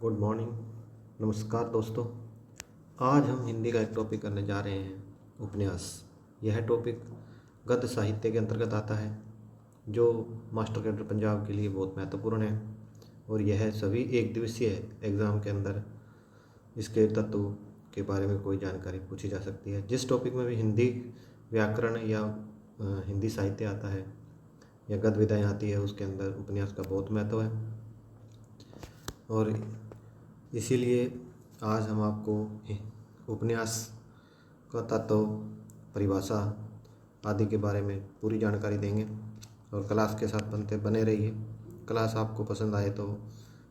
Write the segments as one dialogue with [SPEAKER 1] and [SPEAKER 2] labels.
[SPEAKER 1] Good morning. नमस्कार दोस्तों। आज हम हिंदी का एक टॉपिक करने जा रहे हैं, उपन्यास। यह टॉपिक गद्य साहित्य के अंतर्गत आता है, जो मास्टर कैडर पंजाब के लिए बहुत महत्वपूर्ण है। और यह सभी एक दिवसीय एग्ज़ाम के अंदर इसके तत्व के बारे में कोई जानकारी पूछी जा सकती है। जिस टॉपिक में भी हिंदी व्याकरण या हिंदी साहित्य आता है या गद्य विधाएँ आती है, उसके अंदर उपन्यास का बहुत महत्व है। और इसीलिए आज हम आपको उपन्यास का तत्व, परिभाषा आदि के बारे में पूरी जानकारी देंगे और क्लास के साथ बने रहिए। क्लास आपको पसंद आए तो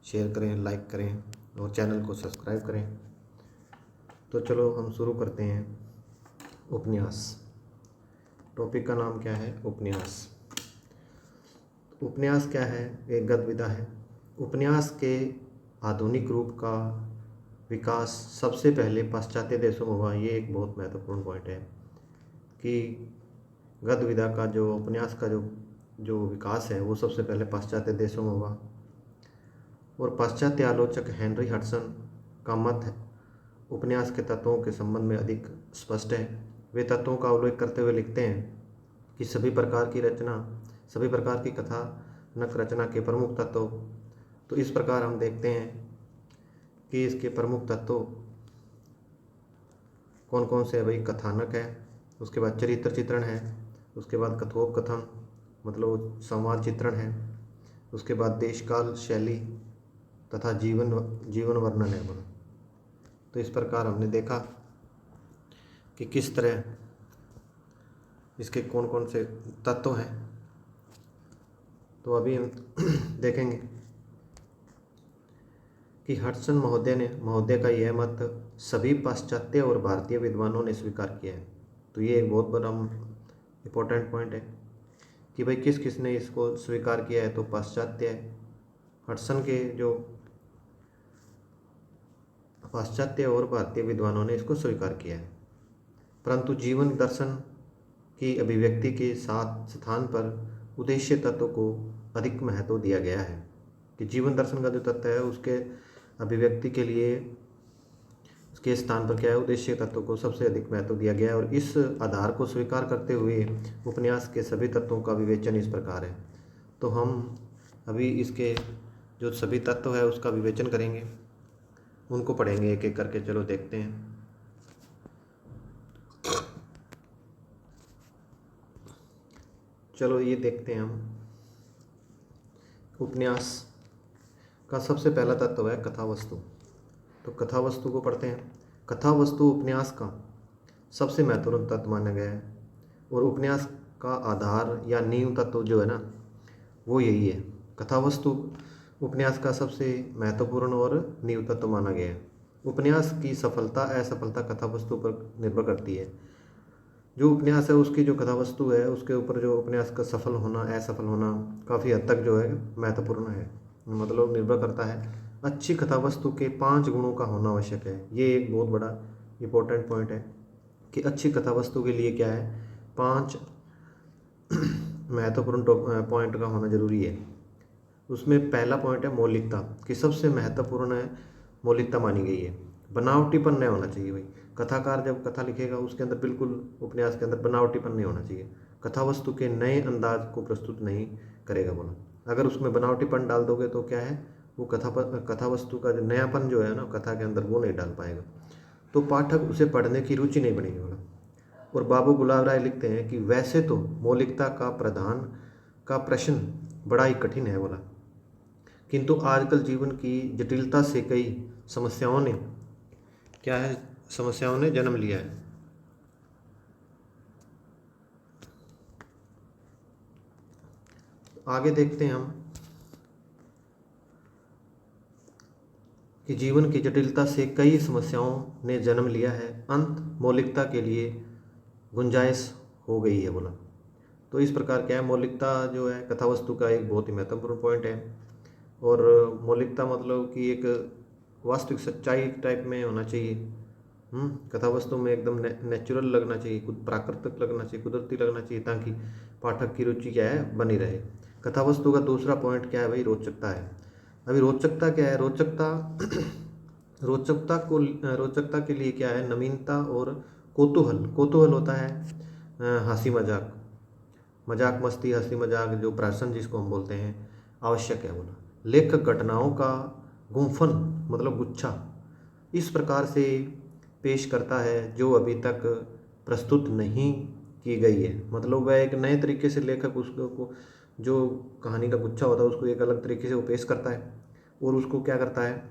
[SPEAKER 1] शेयर करें, लाइक करें और चैनल को सब्सक्राइब करें। तो चलो हम शुरू करते हैं। उपन्यास टॉपिक का नाम क्या है? उपन्यास। उपन्यास क्या है? एक गद्य विधा है। उपन्यास के आधुनिक रूप का विकास सबसे पहले पाश्चात्य देशों में हुआ। ये एक बहुत महत्वपूर्ण पॉइंट है कि गद्य विधा का जो उपन्यास का जो विकास है वो सबसे पहले पाश्चात्य देशों में हुआ। और पाश्चात्य आलोचक हेनरी हडसन का मत है उपन्यास के तत्वों के संबंध में अधिक स्पष्ट है। वे तत्वों का उल्लेख करते हुए लिखते हैं कि सभी प्रकार की कथानक रचना के प्रमुख तत्व। तो इस प्रकार हम देखते हैं कि इसके प्रमुख तत्व कौन कौन से है। भाई, कथानक है, उसके बाद चरित्र चित्रण है, उसके बाद कथोपकथन मतलब संवाद चित्रण है, उसके बाद देशकाल शैली तथा जीवन वर्णन है। बोला तो इस प्रकार हमने देखा कि किस तरह इसके कौन कौन से तत्व हैं। तो अभी हम देखेंगे कि हडसन महोदय का यह मत सभी पाश्चात्य और भारतीय विद्वानों ने स्वीकार किया है। तो ये एक बहुत बड़ा इम्पोर्टेंट पॉइंट है कि भाई किस किस ने इसको स्वीकार किया है। तो पाश्चात्य हडसन के जो पाश्चात्य और भारतीय विद्वानों ने इसको स्वीकार किया है। परंतु जीवन दर्शन की अभिव्यक्ति के साथ स्थान पर उद्देश्य तत्व को अधिक महत्व दिया गया है कि जीवन दर्शन का जो तत्व है उसके अभिव्यक्ति के लिए उसके स्थान पर क्या है, उद्देश्य तत्व को सबसे अधिक महत्व दिया गया है। और इस आधार को स्वीकार करते हुए उपन्यास के सभी तत्वों का विवेचन इस प्रकार है। तो हम अभी इसके जो सभी तत्व है उसका विवेचन करेंगे, उनको पढ़ेंगे एक एक करके। चलो देखते हैं। चलो ये देखते हैं हम। उपन्यास का सबसे पहला तत्व है कथावस्तु। तो कथावस्तु को पढ़ते हैं। कथावस्तु उपन्यास का सबसे महत्वपूर्ण तत्व माना गया है और उपन्यास का आधार या नींव तत्व जो है ना वो यही है। कथावस्तु उपन्यास का सबसे महत्वपूर्ण और नींव तत्व माना गया है। उपन्यास की सफलता असफलता कथावस्तु पर निर्भर करती है। जो उपन्यास है उसकी जो कथावस्तु है उसके ऊपर जो उपन्यास का सफल होना असफल होना काफ़ी हद तक जो है महत्वपूर्ण है, मतलब निर्भर करता है। अच्छी कथावस्तु के 5 गुणों का होना आवश्यक है। ये एक बहुत बड़ा इम्पोर्टेंट पॉइंट है कि अच्छी कथावस्तु के लिए क्या है, 5 महत्वपूर्ण पॉइंट का होना जरूरी है। उसमें पहला पॉइंट है मौलिकता, कि सबसे महत्वपूर्ण है मौलिकता मानी गई है। बनावटीपन नहीं होना चाहिए। भाई, कथाकार जब कथा लिखेगा उसके अंदर बिल्कुल उपन्यास के अंदर बनावटीपन नहीं होना चाहिए। कथावस्तु के नए अंदाज को प्रस्तुत नहीं करेगा। बोला अगर उसमें बनावटीपन डाल दोगे तो क्या है, वो कथावस्तु का जो नयापन जो है ना कथा के अंदर वो नहीं डाल पाएगा, तो पाठक उसे पढ़ने की रुचि नहीं बनेगी। बोला और बाबू गुलाब राय लिखते हैं कि वैसे तो मौलिकता का प्रश्न बड़ा ही कठिन है। बोला किंतु आजकल जीवन की जटिलता से कई समस्याओं ने जन्म लिया है। आगे देखते हैं हम कि जीवन की जटिलता से कई समस्याओं ने जन्म लिया है, अंत मौलिकता के लिए गुंजाइश हो गई है। बोला तो इस प्रकार क्या है, मौलिकता जो है कथावस्तु का एक बहुत ही महत्वपूर्ण पॉइंट है। और मौलिकता मतलब कि एक वास्तविक सच्चाई टाइप में होना चाहिए। कथावस्तु में एकदम नेचुरल लगना चाहिए, कुछ प्राकृतिक लगना चाहिए, कुदरती लगना चाहिए, ताकि पाठक की रुचि क्या है बनी रहे। कथावस्तु का दूसरा पॉइंट क्या है भाई, रोचकता है। अभी रोचकता क्या है? रोचकता रोचकता के लिए क्या है? नवीनता और कौतूहल। कौतूहल होता है हंसी मजाक, मजाक मस्ती, हंसी मजाक, जो प्रासन जिसको हम बोलते हैं, आवश्यक है बोला। लेखक घटनाओं का गुंफन मतलब गुच्छा इस प्रकार से पेश करता है जो अभी तक प्रस्तुत नहीं की गई है। मतलब वह एक नए तरीके से लेखक उसको जो कहानी का गुच्छा होता है उसको एक अलग तरीके से वो पेश करता है, और उसको क्या करता है,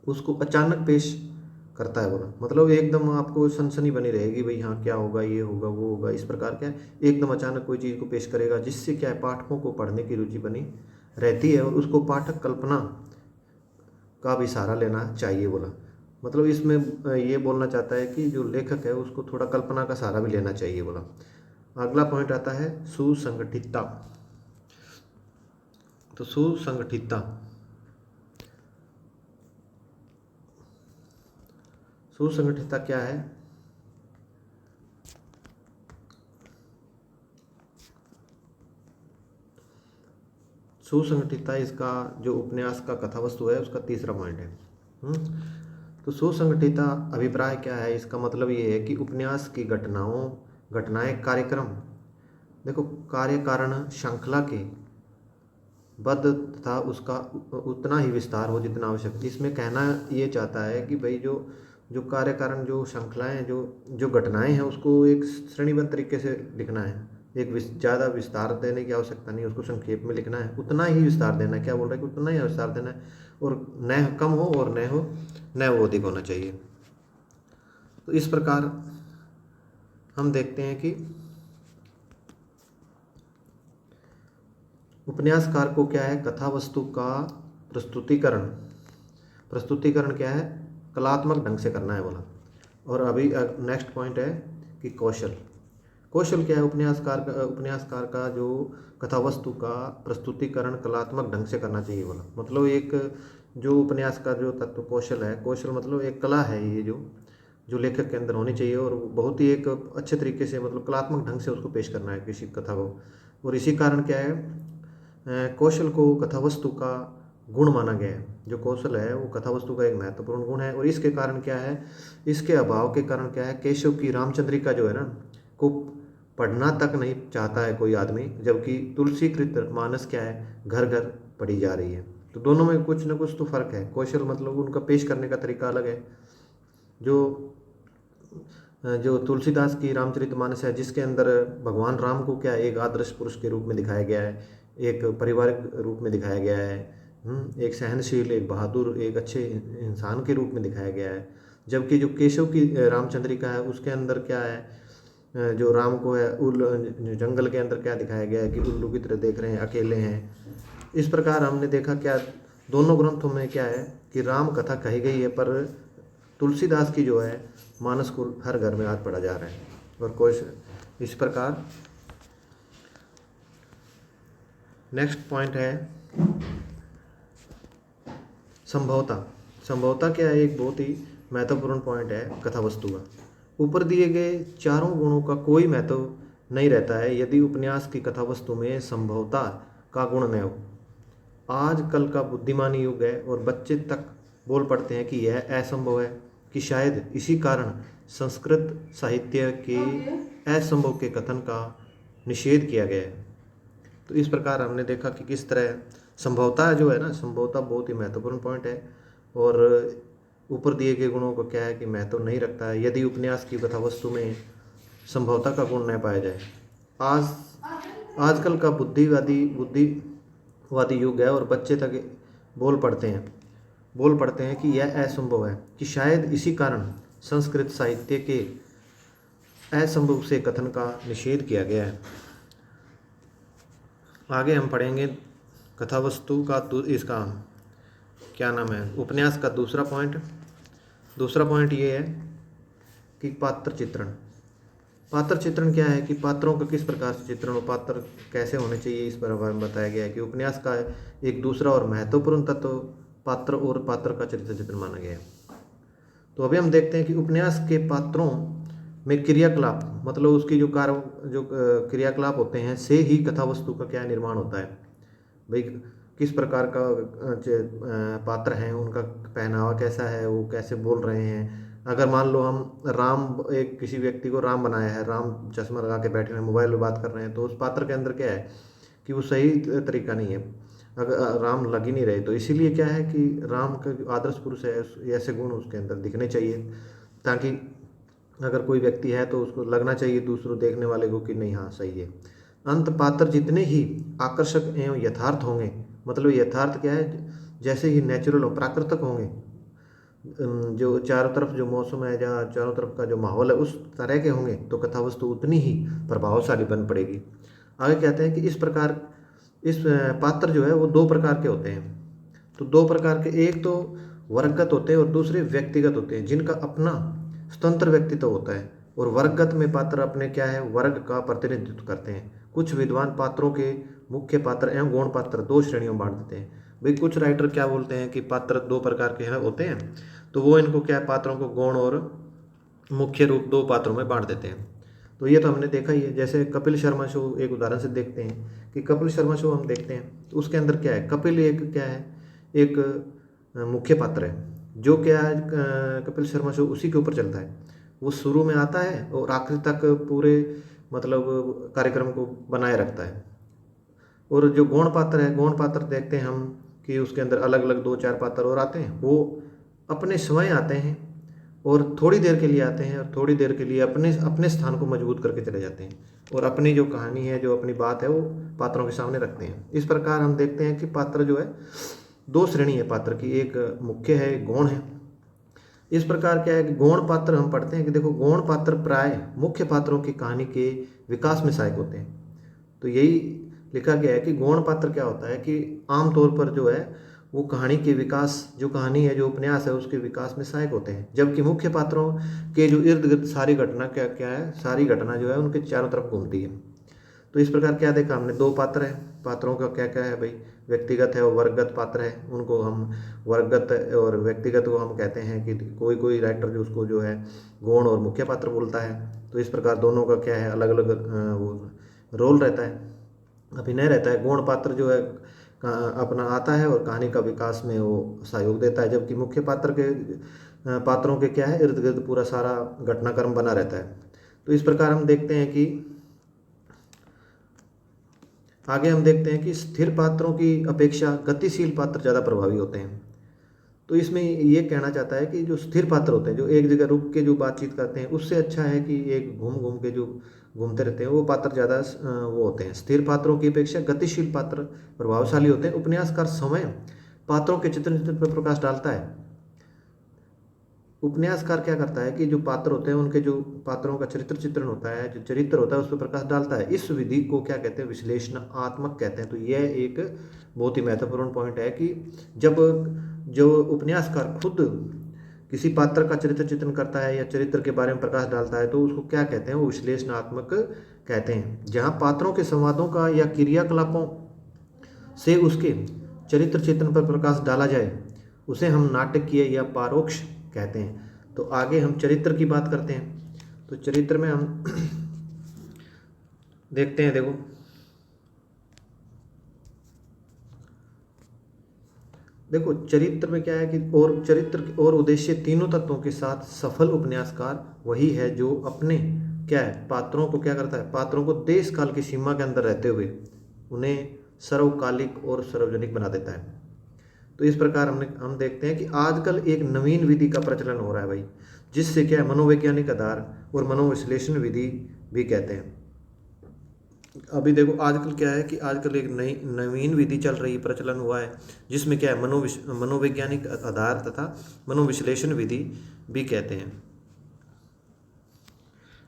[SPEAKER 1] उसको अचानक पेश करता है बोला। मतलब एकदम आपको सनसनी बनी रहेगी, भाई हाँ क्या होगा, ये होगा, वो होगा, इस प्रकार क्या है, एकदम अचानक कोई चीज़ को पेश करेगा, जिससे क्या है पाठकों को पढ़ने की रुचि बनी रहती है, और उसको पाठक कल्पना का भी सहारा लेना चाहिए बोला। मतलब इसमें ये बोलना चाहता है कि जो लेखक है उसको थोड़ा कल्पना का सहारा भी लेना चाहिए बोला। अगला पॉइंट आता है सुसंगठितता। तो सुसंगठितता, सुसंगठितता क्या है? सुसंगठितता इसका जो उपन्यास का कथावस्तु है उसका तीसरा पॉइंट है। तो सुसंगठितता अभिप्राय क्या है? इसका मतलब ये है कि उपन्यास की घटनाएं कार्यक्रम, देखो कार्य कारण श्रृंखला के बद्ध तथा उसका उतना ही विस्तार हो जितना आवश्यक। इसमें कहना ये चाहता है कि भाई जो जो कार्य कारण जो श्रृंखलाएँ जो जो घटनाएं हैं उसको एक श्रेणीबद्ध तरीके से लिखना है। एक ज़्यादा विस्तार देने की आवश्यकता नहीं है, उसको संक्षेप में लिखना है, उतना ही विस्तार देना है। क्या बोल रहा है कि उतना ही विस्तार देना है, और न कम हो और न वो अधिक होना चाहिए। तो इस प्रकार हम देखते हैं कि उपन्यासकार को क्या है, कथा वस्तु का प्रस्तुतिकरण, प्रस्तुतिकरण क्या है, कलात्मक ढंग से करना है बोला। और अभी नेक्स्ट पॉइंट है कि कौशल। कौशल क्या है? उपन्यासकार का जो कथा वस्तु का प्रस्तुतिकरण कलात्मक ढंग से करना चाहिए बोला। मतलब एक जो उपन्यास का जो तत्व कौशल है, कौशल मतलब एक कला है, ये जो लेखक के अंदर होनी चाहिए, और बहुत ही एक अच्छे तरीके से मतलब कलात्मक ढंग से उसको पेश करना है किसी कथा को। और इसी कारण क्या है, कौशल को कथावस्तु का गुण माना गया है। जो कौशल है वो कथावस्तु का एक महत्वपूर्ण गुण है, और इसके कारण क्या है, इसके अभाव के कारण क्या है, केशव की रामचंद्रिका जो है ना को पढ़ना तक नहीं चाहता है कोई आदमी, जबकि तुलसीकृत मानस क्या है, घर घर पढ़ी जा रही है। तो दोनों में कुछ ना कुछ तो फर्क है। कौशल मतलब उनका पेश करने का तरीका अलग है। जो जो तुलसीदास की रामचरितमानस है जिसके अंदर भगवान राम को क्या एक आदर्श पुरुष के रूप में दिखाया गया है, एक पारिवारिक रूप में दिखाया गया है, एक सहनशील, एक बहादुर, एक अच्छे इंसान के रूप में दिखाया गया है। जबकि जो केशव की रामचंद्रिका है उसके अंदर क्या है, जो राम को है जंगल के अंदर क्या दिखाया गया है कि उल्लू की तरह देख रहे हैं, अकेले हैं। इस प्रकार हमने देखा क्या दोनों ग्रंथों में क्या है कि राम कथा कही गई है, पर तुलसीदास की जो है मानस को हर घर में आज पढ़ा जा रहा है। और कोई इस प्रकार नेक्स्ट पॉइंट है संभवता। संभवता क्या है? एक बहुत ही महत्वपूर्ण पॉइंट है कथा वस्तु का। ऊपर दिए गए चारों गुणों का कोई महत्व नहीं रहता है यदि उपन्यास की कथा वस्तु में संभवता का गुण न हो। आजकल का बुद्धिमानी युग है और बच्चे तक बोल पड़ते हैं कि यह असंभव है, कि शायद इसी कारण संस्कृत साहित्य के असंभव के कथन का निषेध किया गया है। तो इस प्रकार हमने देखा कि किस तरह संभवता जो है ना, संभवता बहुत ही महत्वपूर्ण पॉइंट है, और ऊपर दिए गए गुणों का क्या है कि महत्व नहीं रखता है यदि उपन्यास की कथा वस्तु में संभवता का गुण न पाया जाए। आजकल का बुद्धिवादी युग है और बच्चे तक बोल पड़ते हैं कि यह असंभव है, कि शायद इसी कारण संस्कृत साहित्य के असंभव से कथन का निषेध किया गया है। आगे हम पढ़ेंगे कथावस्तु का इसका क्या नाम है, उपन्यास का दूसरा पॉइंट ये है कि पात्र चित्रण क्या है, कि पात्रों का किस प्रकार से चित्रण हो, पात्र कैसे होने चाहिए, इस पर बारे में बताया गया है। कि उपन्यास का एक दूसरा और महत्वपूर्ण तत्व पात्र और पात्र का चरित्र चित्रण माना गया है। तो अभी हम देखते हैं कि उपन्यास के पात्रों में क्रियाकलाप, मतलब उसकी जो क्रियाकलाप होते हैं से ही कथा वस्तु का क्या निर्माण होता है। भाई किस प्रकार का पात्र हैं, उनका पहनावा कैसा है, वो कैसे बोल रहे हैं। अगर मान लो हम राम, एक किसी व्यक्ति को राम बनाया है, राम चश्मा लगा के बैठे हैं, मोबाइल में बात कर रहे हैं, तो उस पात्र के अंदर क्या है कि वो सही तरीका नहीं है। अगर राम लग ही नहीं रहे, तो इसीलिए क्या है कि राम का जो आदर्श पुरुष है, ऐसे गुण उसके अंदर दिखने चाहिए, ताकि अगर कोई व्यक्ति है तो उसको लगना चाहिए दूसरों देखने वाले को कि नहीं, हाँ सही है। अंत पात्र जितने ही आकर्षक एवं यथार्थ होंगे, मतलब यथार्थ क्या है, जैसे ही नेचुरल हो, प्राकृतिक होंगे, जो चारों तरफ जो मौसम है, जहाँ चारों तरफ का जो माहौल है उस तरह के होंगे, तो कथा वस्तु उतनी ही प्रभावशाली बन पड़ेगी। आगे कहते हैं कि इस प्रकार इस पात्र जो है वो दो प्रकार के होते हैं। तो दो प्रकार के, एक तो वर्गगत होते हैं और दूसरे व्यक्तिगत होते हैं, जिनका अपना स्वतंत्र व्यक्तित्व होता है। और वर्गगत में पात्र अपने क्या है, वर्ग का प्रतिनिधित्व करते हैं। कुछ विद्वान पात्रों के मुख्य पात्र एवं गौण पात्र दो श्रेणियों में बांट देते हैं। भाई कुछ राइटर क्या बोलते हैं कि पात्र दो प्रकार के हैं होते हैं, तो वो इनको क्या है, पात्रों को गौण और मुख्य रूप दो पात्रों में बांट देते हैं। तो ये तो हमने देखा ही है। जैसे कपिल शर्मा शो एक उदाहरण से देखते हैं कि कपिल शर्मा शो हम देखते हैं तो उसके अंदर क्या है, कपिल एक क्या है, एक मुख्य पात्र है, जो क्या है, कपिल शर्मा शो उसी के ऊपर चलता है। वो शुरू में आता है और आखिर तक पूरे मतलब कार्यक्रम को बनाए रखता है। और जो गौण पात्र है, गौण पात्र देखते हैं हम कि उसके अंदर अलग अलग दो चार पात्र और आते हैं, वो अपने स्वयं आते हैं और थोड़ी देर के लिए आते हैं और थोड़ी देर के लिए अपने अपने स्थान को मजबूत करके चले जाते हैं और अपनी जो कहानी है, जो अपनी बात है, वो पात्रों के सामने रखते हैं। इस प्रकार हम देखते हैं कि पात्र जो है, दो श्रेणी है पात्र की, एक मुख्य है, एक गौण है। इस प्रकार क्या है कि गौण पात्र हम पढ़ते हैं कि देखो, गौण पात्र प्राय मुख्य पात्रों की कहानी के विकास में सहायक होते हैं। तो यही लिखा गया है कि गौण पात्र क्या होता है कि आमतौर पर जो है वो कहानी के विकास, जो कहानी है, जो उपन्यास है, उसके विकास में सहायक होते हैं। जबकि मुख्य पात्रों के जो इर्द गिर्द सारी घटना क्या क्या है, सारी घटना जो है उनके चारों तरफ घूमती है। तो इस प्रकार क्या देखा हमने, दो पात्र है, पात्रों का क्या क्या है भाई, व्यक्तिगत है और वर्गगत पात्र है। उनको हम वर्गगत और व्यक्तिगत को हम कहते हैं कि कोई कोई राइटर जो उसको जो है गौण और मुख्य पात्र बोलता है। तो इस प्रकार दोनों का क्या है, अलग अलग वो रोल रहता है, अभिनय रहता है। गौण पात्र जो है अपना आता है और कहानी का विकास में वो सहयोग देता है, जबकि मुख्य पात्र के पात्रों के क्या है, इर्द गिर्द पूरा सारा घटनाक्रम बना रहता है। तो इस प्रकार हम देखते हैं कि आगे हम देखते हैं कि स्थिर पात्रों की अपेक्षा गतिशील पात्र ज़्यादा प्रभावी होते हैं। तो इसमें ये कहना चाहता है कि जो स्थिर पात्र होते हैं, जो एक जगह रुक के जो बातचीत करते हैं, उससे अच्छा है कि एक घूम घूम के जो घूमते रहते हैं, वो पात्र ज़्यादा वो होते हैं। स्थिर पात्रों की अपेक्षा गतिशील पात्र प्रभावशाली होते हैं। उपन्यासकार समय पात्रों के चित्रण पर प्रकाश डालता है। उपन्यासकार क्या करता है कि जो पात्र होते हैं, उनके जो पात्रों का चरित्र चित्रण होता है, जो चरित्र होता है, उस पर प्रकाश डालता है। इस विधि को क्या कहते हैं, विश्लेषणात्मक कहते हैं। तो यह एक बहुत ही महत्वपूर्ण पॉइंट है कि जब जो उपन्यासकार खुद किसी पात्र का चरित्र चित्रण करता है या चरित्र के बारे में प्रकाश डालता है, तो उसको क्या कहते हैं, वो विश्लेषणात्मक कहते हैं। जहाँ पात्रों के संवादों का या क्रियाकलापों से उसके चरित्र चित्रण पर प्रकाश डाला जाए, उसे हम नाटकीय या परोक्ष कहते हैं। तो आगे हम चरित्र की बात करते हैं। तो चरित्र में हम देखते हैं, देखो चरित्र में क्या है कि और चरित्र और उद्देश्य तीनों तत्वों के साथ सफल उपन्यासकार वही है जो अपने क्या है, पात्रों को क्या करता है, पात्रों को देश काल की सीमा के अंदर रहते हुए उन्हें सर्वकालिक और सार्वजनिक बना देता है। तो इस प्रकार हम देखते हैं कि आजकल एक नवीन विधि का प्रचलन हो रहा है भाई, जिससे क्या है, मनोवैज्ञानिक आधार और मनोविश्लेषण विधि भी कहते हैं। अभी देखो आजकल क्या है कि आजकल एक नई नवीन विधि चल रही, प्रचलन हुआ है, जिसमें क्या है, मनोवैज्ञानिक आधार तथा मनोविश्लेषण विधि भी कहते हैं।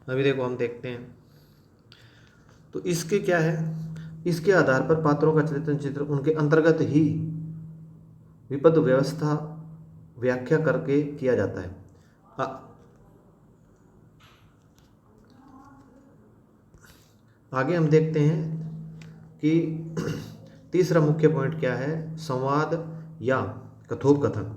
[SPEAKER 1] अभी देखो हम देखते हैं, तो इसके क्या है, इसके आधार पर पात्रों का चित्र उनके अंतर्गत ही विपद व्यवस्था व्याख्या करके किया जाता है। आगे हम देखते हैं कि तीसरा मुख्य पॉइंट क्या है, संवाद या कथोपकथन।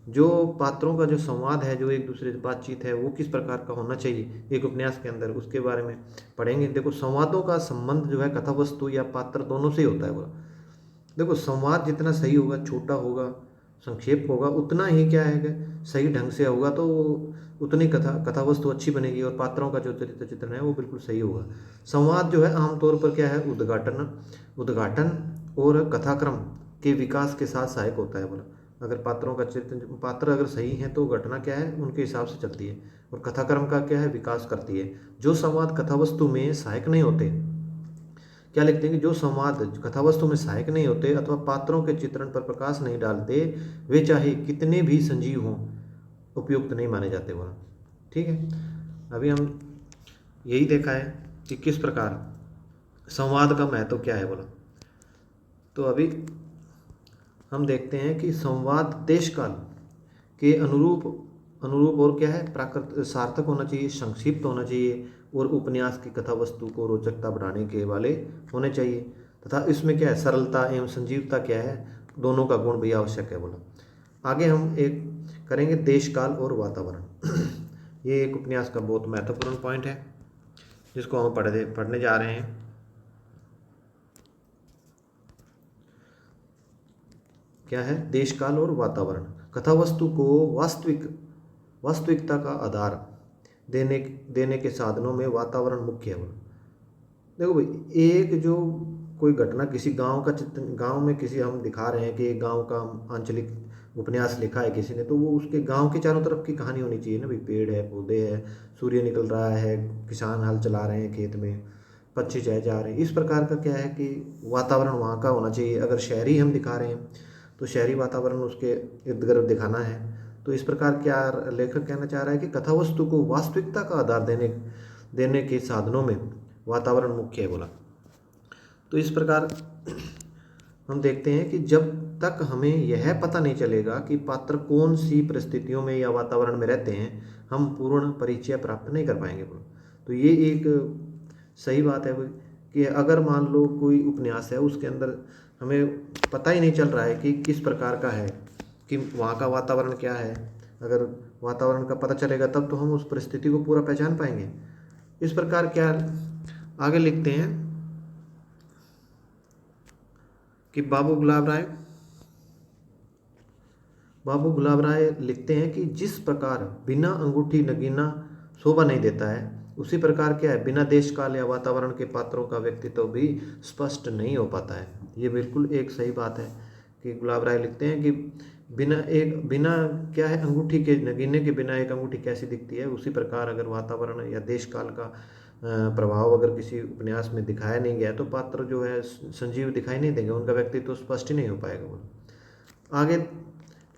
[SPEAKER 1] जो पात्रों का जो संवाद है, जो एक दूसरे से बातचीत है, वो किस प्रकार का होना चाहिए एक उपन्यास के अंदर, उसके बारे में पढ़ेंगे। देखो संवादों का संबंध जो है कथा वस्तु या पात्र दोनों से ही होता है वो। देखो संवाद जितना सही होगा, छोटा होगा, संक्षेप होगा, उतना ही क्या है कि सही ढंग से होगा, तो उतनी कथा वस्तु अच्छी बनेगी और पात्रों का जो चरित्र चित्रण है वो बिल्कुल सही होगा। संवाद जो है आमतौर पर क्या है, उद्घाटन उद्घाटन और कथाक्रम के विकास के साथ सहायक होता है बोला। अगर पात्रों का चित्र पात्र अगर सही है तो घटना क्या है उनके हिसाब से चलती है, और कथाक्रम का क्या है, विकास करती है। जो संवाद कथावस्तु में सहायक नहीं होते, क्या लिखते हैं कि जो संवाद कथावस्तु में सहायक नहीं होते अथवा पात्रों के चित्रण पर प्रकाश नहीं डालते, वे चाहे कितने भी संजीव हों उपयुक्त नहीं माने जाते वह। ठीक है, अभी हम यही देखा है कि किस प्रकार संवाद का महत्व क्या है बोला। तो अभी हम देखते हैं कि संवाद देश काल के अनुरूप अनुरूप और क्या है, प्राकृत सार्थक होना चाहिए, संक्षिप्त होना चाहिए, और उपन्यास की कथा वस्तु को रोचकता बढ़ाने के वाले होने चाहिए, तथा इसमें क्या है, सरलता एवं संजीवता क्या है, दोनों का गुण भी आवश्यक है बोला। आगे हम एक करेंगे देश काल और वातावरण। ये एक उपन्यास का बहुत महत्वपूर्ण पॉइंट है जिसको हम पढ़ने जा रहे हैं। क्या है, देश काल और वातावरण। कथा वस्तु को वास्तविकता का आधार देने के साधनों में वातावरण मुख्य है। देखो भाई, एक जो कोई घटना किसी गांव का चित्र, गांव में किसी हम दिखा रहे हैं कि एक गांव का आंचलिक उपन्यास लिखा है किसी ने, तो वो उसके गांव के चारों तरफ की कहानी होनी चाहिए ना भाई। पेड़ है, पौधे है, सूर्य निकल रहा है, किसान हल चला रहे हैं खेत में, पक्षी जा रहे हैं, इस प्रकार का क्या है कि वातावरण वहाँ का होना चाहिए। अगर शहरी हम दिखा रहे हैं तो शहरी वातावरण उसके इर्द गिर्द दिखाना है। तो इस प्रकार क्या लेखक कहना चाह रहा है कि कथा वस्तु को वास्तविकता का आधार देने के साधनों में वातावरण मुख्य है बोला। तो इस प्रकार हम देखते हैं कि जब तक हमें यह पता नहीं चलेगा कि पात्र कौन सी परिस्थितियों में या वातावरण में रहते हैं, हम पूर्ण परिचय प्राप्त नहीं कर पाएंगे बोला। तो ये एक सही बात है कि अगर मान लो कोई उपन्यास है, उसके अंदर हमें पता ही नहीं चल रहा है कि किस प्रकार का है, कि वहाँ का वातावरण क्या है, अगर वातावरण का पता चलेगा तब तो हम उस परिस्थिति को पूरा पहचान पाएंगे। इस प्रकार क्या आगे लिखते हैं कि बाबू गुलाब राय लिखते हैं कि जिस प्रकार बिना अंगूठी नगीना शोभा नहीं देता है, उसी प्रकार क्या है, बिना देश काल या वातावरण के पात्रों का व्यक्तित्व भी स्पष्ट नहीं हो पाता है। ये बिल्कुल एक सही बात है कि गुलाब राय लिखते हैं कि बिना क्या है, अंगूठी के नगीने के बिना एक अंगूठी कैसी दिखती है, उसी प्रकार अगर वातावरण या देश काल का प्रभाव अगर किसी उपन्यास में दिखाया नहीं गया तो पात्र जो है संजीव दिखाई नहीं देंगे, उनका व्यक्तित्व तो स्पष्ट ही नहीं हो पाएगा। वो आगे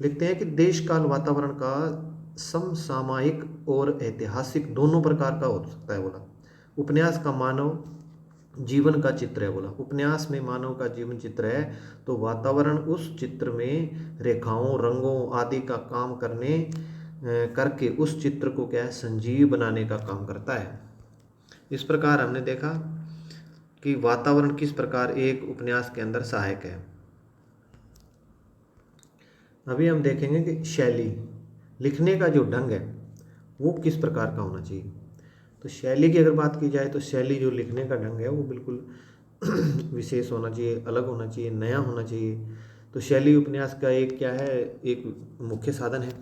[SPEAKER 1] लिखते हैं कि देश काल वातावरण का समसामयिक और ऐतिहासिक दोनों प्रकार का हो सकता है बोला। उपन्यास का मानव जीवन का चित्र है बोला। उपन्यास में मानव का जीवन चित्र है तो वातावरण उस चित्र में रेखाओं, रंगों आदि का काम करके उस चित्र को क्या है, संजीव बनाने का काम करता है। इस प्रकार हमने देखा कि वातावरण किस प्रकार एक उपन्यास के अंदर सहायक है। अभी हम देखेंगे कि शैली, लिखने का जो ढंग है वो किस प्रकार का होना चाहिए। तो शैली की अगर बात की जाए तो शैली जो लिखने का ढंग है वो बिल्कुल विशेष होना चाहिए, अलग होना चाहिए, नया होना चाहिए। तो शैली उपन्यास का एक क्या है, एक मुख्य साधन है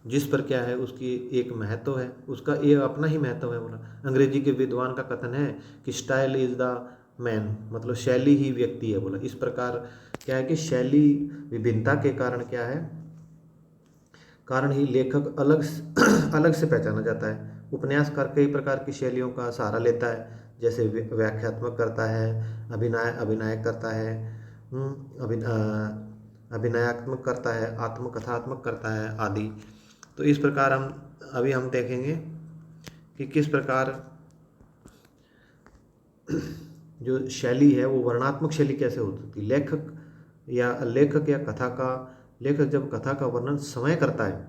[SPEAKER 1] जिस पर क्या है उसकी एक महत्व है, उसका एक अपना ही महत्व है बोला। अंग्रेजी के विद्वान का कथन है कि स्टाइल इज द मैन, मतलब शैली ही व्यक्ति है बोला। इस प्रकार क्या है कि शैली विभिन्नता के कारण क्या है, कारण ही लेखक अलग से पहचाना जाता है। उपन्यासकार कई प्रकार की शैलियों का सहारा लेता है, जैसे व्याख्यात्मक करता है, अभिनय करता है, अभिनयात्मक करता है, आत्मकथात्मक करता है आदि। तो इस प्रकार हम देखेंगे कि किस प्रकार जो शैली है वो वर्णनात्मक शैली कैसे हो सकती है। लेखक जब कथा का वर्णन समय करता है,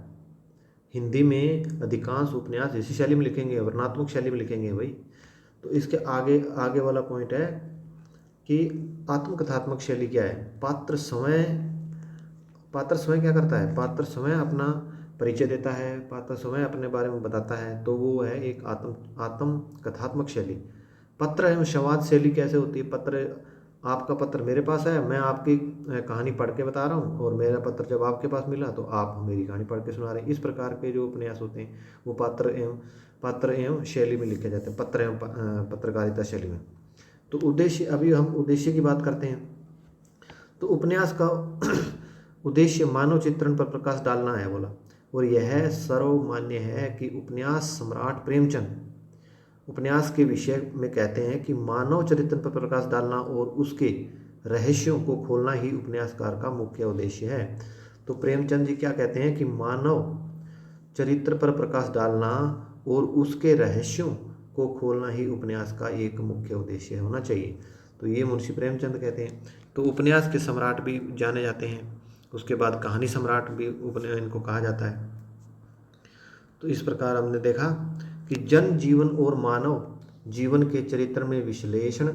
[SPEAKER 1] हिंदी में अधिकांश उपन्यास इसी शैली में लिखेंगे, वर्णनात्मक शैली में लिखेंगे भाई। तो इसके आगे वाला पॉइंट है कि आत्मकथात्मक शैली क्या है। पात्र स्वयं क्या करता है, पात्र स्वयं अपना परिचय देता है, पात्र स्वयं अपने बारे में बताता है, तो वो है एक आत्म कथात्मक शैली। पत्र एवं संवाद शैली कैसे होती है। आपका पत्र मेरे पास आया, मैं आपकी कहानी पढ़ के बता रहा हूँ, और मेरा पत्र जब आपके पास मिला तो आप मेरी कहानी पढ़ के सुना रहे हैं। इस प्रकार के जो उपन्यास होते हैं वो पात्र एवं शैली में लिखे जाते हैं, पत्र एवं पत्रकारिता शैली में। तो उद्देश्य, अभी हम उद्देश्य की बात करते हैं। तो उपन्यास का उद्देश्य मानव चित्रण पर प्रकाश डालना है बोला, और यह सर्वमान्य है कि उपन्यास सम्राट प्रेमचंद उपन्यास के विषय में कहते हैं कि मानव चरित्र पर प्रकाश डालना और उसके रहस्यों को खोलना ही उपन्यासकार का मुख्य उद्देश्य है। तो प्रेमचंद जी क्या कहते हैं कि मानव चरित्र पर प्रकाश डालना और उसके रहस्यों को खोलना ही उपन्यास का एक मुख्य उद्देश्य होना चाहिए। तो ये मुंशी प्रेमचंद कहते हैं। तो उपन्यास के सम्राट भी जाने जाते हैं, उसके बाद कहानी सम्राट भी उपन्यास इनको कहा जाता है। तो इस प्रकार हमने देखा कि जन जीवन और मानव जीवन के चरित्र में विश्लेषण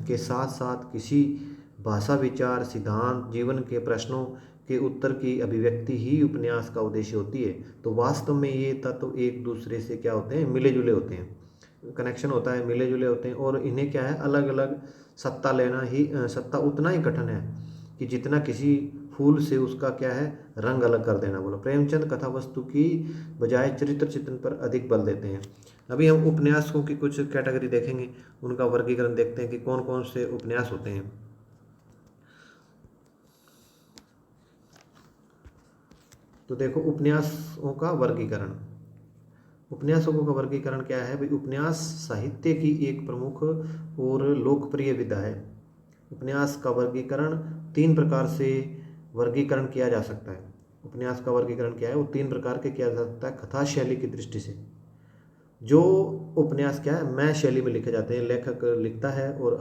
[SPEAKER 1] के साथ साथ किसी भाषा, विचार, सिद्धांत, जीवन के प्रश्नों के उत्तर की अभिव्यक्ति ही उपन्यास का उद्देश्य होती है। तो वास्तव में ये तत्व एक दूसरे से क्या होते हैं, मिले जुले होते हैं, कनेक्शन होता है, मिले जुले होते हैं, और इन्हें क्या है, अलग अलग सत्ता उतना ही कठिन है कि जितना किसी फूल से उसका क्या है, रंग अलग कर देना बोला। प्रेमचंद कथा वस्तु की बजाय चरित्र चित्रण पर अधिक बल देते हैं। अभी हम उपन्यासों की कुछ कैटेगरी देखेंगे, उनका वर्गीकरण देखते हैं कि कौन कौन से उपन्यास होते हैं। तो देखो उपन्यासों का वर्गीकरण। उपन्यासों का वर्गीकरण क्या है भाई, उपन्यास साहित्य की एक प्रमुख और लोकप्रिय विधा है। उपन्यास का वर्गीकरण 3 प्रकार से वर्गीकरण किया जा सकता है। उपन्यास का वर्गीकरण क्या है, वो 3 प्रकार के किया जा सकता है। कथा शैली की दृष्टि से, जो उपन्यास क्या है, मैं शैली में लिखे जाते हैं, लेखक लिखता है और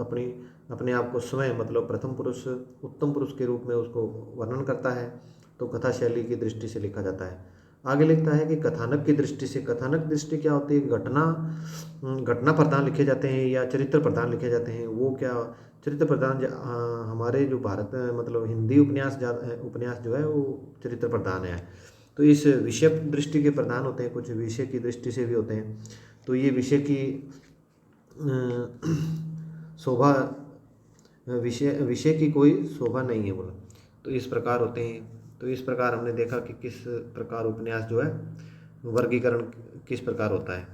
[SPEAKER 1] अपने आप को स्वयं मतलब प्रथम पुरुष, उत्तम पुरुष के रूप में उसको वर्णन करता है, तो कथा शैली की दृष्टि से लिखा जाता है। आगे लिखता है कि कथानक की दृष्टि से। कथानक दृष्टि क्या होती है, घटना प्रधान लिखे जाते हैं या चरित्र प्रधान लिखे जाते हैं। वो क्या, चरित्र प्रधान हमारे जो भारत में मतलब हिंदी उपन्यास जो है वो चरित्र प्रधान है। तो इस विषय दृष्टि के प्रधान होते हैं, कुछ विषय की दृष्टि से भी होते हैं। तो ये विषय की शोभा, विषय की कोई शोभा नहीं है बोला। तो इस प्रकार होते हैं। तो इस प्रकार हमने देखा कि किस प्रकार उपन्यास जो है वर्गीकरण किस प्रकार होता है।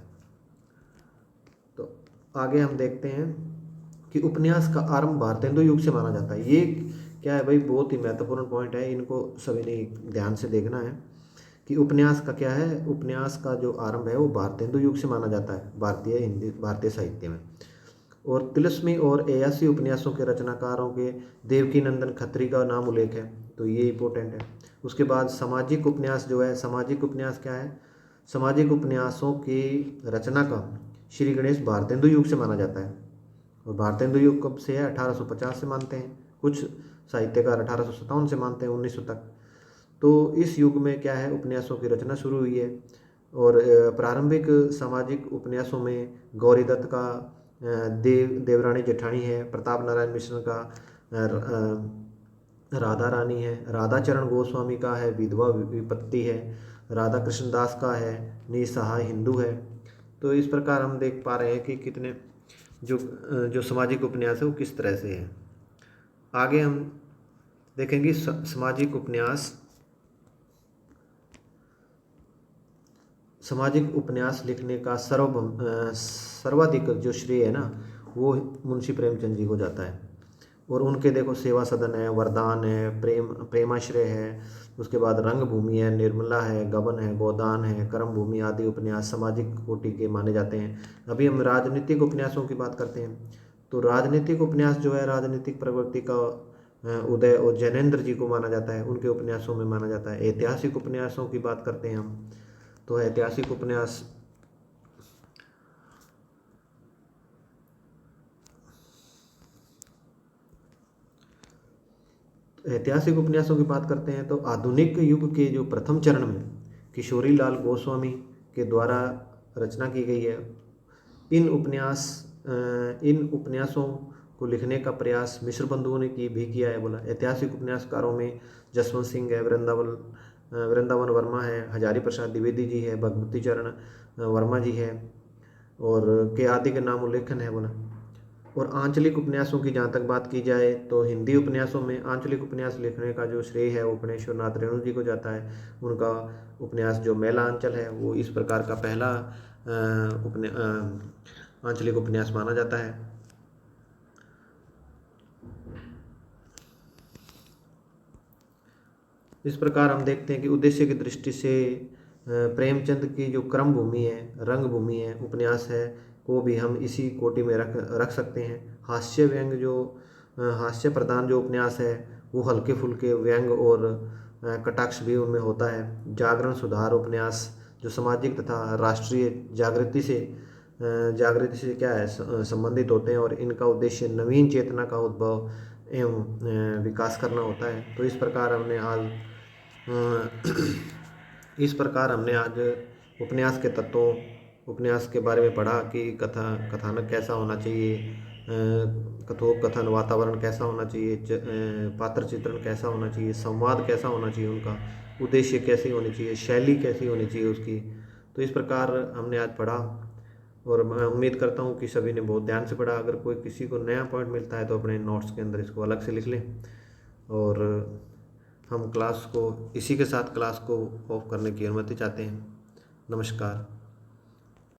[SPEAKER 1] तो आगे हम देखते हैं कि उपन्यास का आरंभ भारतेंदु युग से माना जाता है। ये क्या है भाई, बहुत ही महत्वपूर्ण पॉइंट है, इनको सभी ने ध्यान से देखना है कि उपन्यास का क्या है, उपन्यास का जो आरंभ है वो भारतेंदु युग से माना जाता है भारतीय साहित्य में। और तिलस्मी और एयासी उपन्यासों के रचनाकारों के देवकी नंदन खत्री का नाम उल्लेख है, तो ये इंपॉर्टेंट है। उसके बाद सामाजिक उपन्यास जो है, सामाजिक उपन्यास क्या है, सामाजिक उपन्यासों की रचना का श्री गणेश भारतेंदु युग से माना जाता है। और भारतेंदु युग कब से है, 1850 से मानते हैं, कुछ साहित्यकार 1857 से मानते हैं, 1900 तक। तो इस युग में क्या है, उपन्यासों की रचना शुरू हुई है। और प्रारंभिक सामाजिक उपन्यासों में गौरी दत्त का देवरानी जेठानी है, प्रताप नारायण मिश्र का राधा रानी है, राधा चरण गोस्वामी का है विधवा विपत्ति है, राधा कृष्णदास का है निसहाय हिंदू है। तो इस प्रकार हम देख पा रहे हैं कि कितने जो सामाजिक उपन्यास है वो किस तरह से है। आगे हम देखेंगे सामाजिक उपन्यास लिखने का सर्वाधिक जो श्रेय है ना, वो मुंशी प्रेमचंद जी को जाता है। और उनके देखो सेवा सदन है, वरदान है, प्रेमाश्रय है, उसके बाद रंगभूमि है, निर्मला है, गबन है, गोदान है, कर्म भूमि आदि उपन्यास सामाजिक कोटि के माने जाते हैं। अभी हम राजनीतिक उपन्यासों की बात करते हैं। तो राजनीतिक उपन्यास जो है, राजनीतिक प्रवृत्ति का उदय और जैनेन्द्र जी को माना जाता है, उनके उपन्यासों में माना जाता है। ऐतिहासिक उपन्यासों की बात करते हैं हम, तो ऐतिहासिक उपन्यासों की बात करते हैं तो आधुनिक युग के जो प्रथम चरण में किशोरी लाल गोस्वामी के द्वारा रचना की गई है। इन उपन्यासों को लिखने का प्रयास मिश्र बंधुओं ने किया है बोला। ऐतिहासिक उपन्यासकारों में जसवंत सिंह है, वृंदावन वर्मा है, हजारी प्रसाद द्विवेदी जी है, भगवती चरण वर्मा जी है, और के आदि के नाम उल्लेखन है बोला। और आंचलिक उपन्यासों की जहाँ तक बात की जाए तो हिंदी उपन्यासों में आंचलिक उपन्यास लिखने का जो श्रेय है वो उपनेश्वर नाथ रेणु जी को जाता है। उनका उपन्यास जो मैला आंचल है वो इस प्रकार का पहला आंचलिक उपन्यास माना जाता है। इस प्रकार हम देखते हैं कि उद्देश्य की दृष्टि से प्रेमचंद की जो क्रम भूमि है, रंग भूमि है, उपन्यास है, को भी हम इसी कोटि में रख सकते हैं। हास्य व्यंग जो हास्य प्रधान जो उपन्यास है वो हल्के फुल्के व्यंग और कटाक्ष भी उनमें होता है। जागरण सुधार उपन्यास जो सामाजिक तथा राष्ट्रीय जागृति से क्या है संबंधित होते हैं और इनका उद्देश्य नवीन चेतना का उद्भव एवं विकास करना होता है। तो इस प्रकार हमने आज उपन्यास के तत्वों, उपन्यास के बारे में पढ़ा कि कथानक कैसा होना चाहिए, कथोपकथन वातावरण कैसा होना चाहिए, पात्र चित्रण कैसा होना चाहिए, संवाद कैसा होना चाहिए, उनका उद्देश्य कैसी होनी चाहिए, शैली कैसी होनी चाहिए उसकी। तो इस प्रकार हमने आज पढ़ा और मैं उम्मीद करता हूँ कि सभी ने बहुत ध्यान से पढ़ा। अगर कोई किसी को नया पॉइंट मिलता है तो अपने नोट्स के अंदर इसको अलग से लिख लें। और हम इसी के साथ क्लास को ऑफ करने की अनुमति चाहते हैं। नमस्कार।